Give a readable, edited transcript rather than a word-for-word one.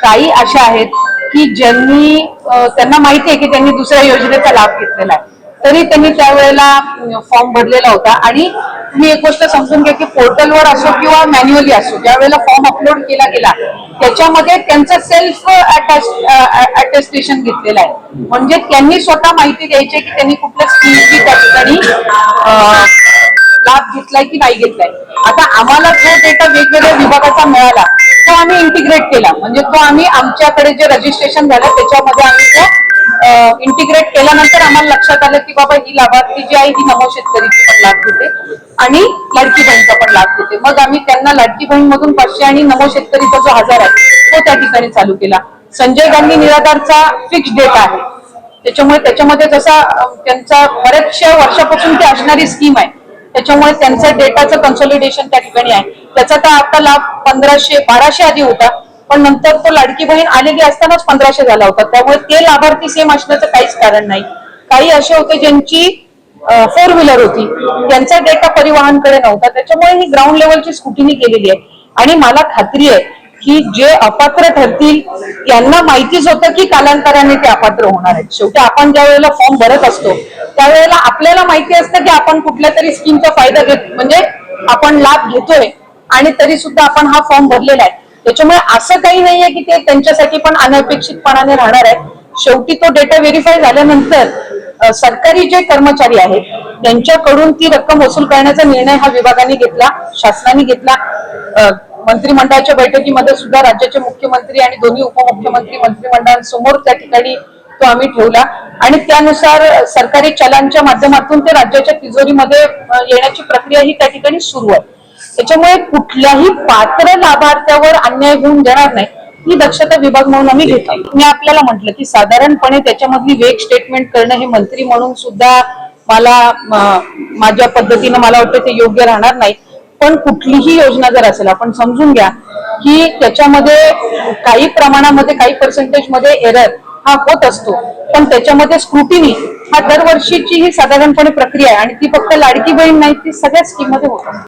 काही अशा आहेत की ज्यांनी त्यांना माहिती आहे की त्यांनी दुसऱ्या योजनेचा लाभ घेतलेला आहे, तरी त्यांनी त्यावेळेला फॉर्म भरलेला होता. आणि तुम्ही एक गोष्ट समजून घ्या की पोर्टलवर असो किंवा मॅन्युअली असो, ज्या वेळेला फॉर्म अपलोड केला गेला त्याच्यामध्ये त्यांचं सेल्फ अटेस्टेशन घेतलेलं आहे. म्हणजे त्यांनी स्वतः माहिती द्यायची की त्यांनी कुठल्या स्कीमची त्या ठिकाणी लाभ घेतलाय की नाही घेतलाय. आता आम्हाला जो डेटा वेगवेगळ्या विभागाचा मिळाला तो आम्ही इंटिग्रेट केला. म्हणजे तो आम्ही आमच्याकडे जे रजिस्ट्रेशन झालं त्याच्यामध्ये आम्ही तो इंटिग्रेट केल्यानंतर आम्हाला लक्षात आलं की बाबा ही लाभार्थी जी आहे ही नमो शेतकरीची पण लाभ घेते आणि लाडकी बहीणचा पण लाभ घेते. मग आम्ही त्यांना लाडकी बहीण मधून 500 आणि नमो शेतकरीचा जो 1000 आहे तो त्या ठिकाणी चालू केला. संजय गांधी निराधारचा फिक्स डेटा आहे, त्याच्यामुळे त्याच्यामध्ये जसा त्यांचा बऱ्याचशा वर्षापासून ती असणारी स्कीम आहे त्याच्यामुळे त्यांचं डेटाचं कन्सॉलिडेशन त्या ठिकाणी आहे. त्याचा तर आता लाभ 1200 आधी होता, पण नंतर तो लाडकी बहीण आलेली असतानाच 1500 झाला होता. त्यामुळे ते लाभार्थी सेम असण्याचं काहीच कारण नाही. काही असे होते ज्यांची 4 व्हीलर होती, त्यांचा डेटा परिवहनकडे नव्हता. त्याच्यामुळे ही ग्राउंड लेवलची स्क्रुटिनी केलेली आहे. आणि मला खात्री आहे की जे अपात्र ठरतील यांना माहितीच होतं की कालांतराने ते अपात्र होणार आहेत. शेवटी आपण ज्या वेळेला फॉर्म भरत असतो त्यावेळेला आपल्याला माहिती असतं की आपण कुठल्या तरी स्कीमचा फायदा घेत म्हणजे आपण लाभ घेतोय आणि तरी सुद्धा आपण हा फॉर्म भरलेला आहे. त्याच्यामुळे असं काही नाहीये की ते त्यांच्यासाठी पण अनपेक्षितपणाने राहणार आहे. शेवटी तो डेटा व्हेरीफाय झाल्यानंतर सरकारी जे कर्मचारी आहेत त्यांच्याकडून ती रक्कम वसूल करण्याचा निर्णय हा विभागाने घेतला, शासनाने घेतला. मंत्रिमंडळाच्या बैठकीमध्ये सुद्धा राज्याचे मुख्यमंत्री आणि दोन्ही उपमुख्यमंत्री मंत्रिमंडळांसमोर त्या ठिकाणी तो आम्ही ठेवला आणि त्यानुसार सरकारी चलांच्या माध्यमातून ते राज्याच्या तिजोरीमध्ये येण्याची प्रक्रिया ही त्या ठिकाणी सुरू आहे. त्याच्यामुळे कुठल्याही पात्र लाभार्थ्यावर अन्याय होऊन देणार नाही ही दक्षता विभाग म्हणून आम्ही घेतो. मी आपल्याला म्हटलं की साधारणपणे त्याच्यामधली वेग स्टेटमेंट करणं हे मंत्री म्हणून सुद्धा माझ्या पद्धतीनं मला वाटतं ते योग्य राहणार नाही. पण कुठलीही योजना जर असेल आपण समजून घ्या की त्याच्यामध्ये काही प्रमाणामध्ये काही पर्सेंटेज मध्ये एरर हा होत असतो, पण त्याच्यामध्ये स्क्रुटिनी हा दरवर्षीची ही साधारणपणे प्रक्रिया आहे आणि ती फक्त लाडकी बहीण नाही ती सगळ्या स्कीम मध्ये होत असते.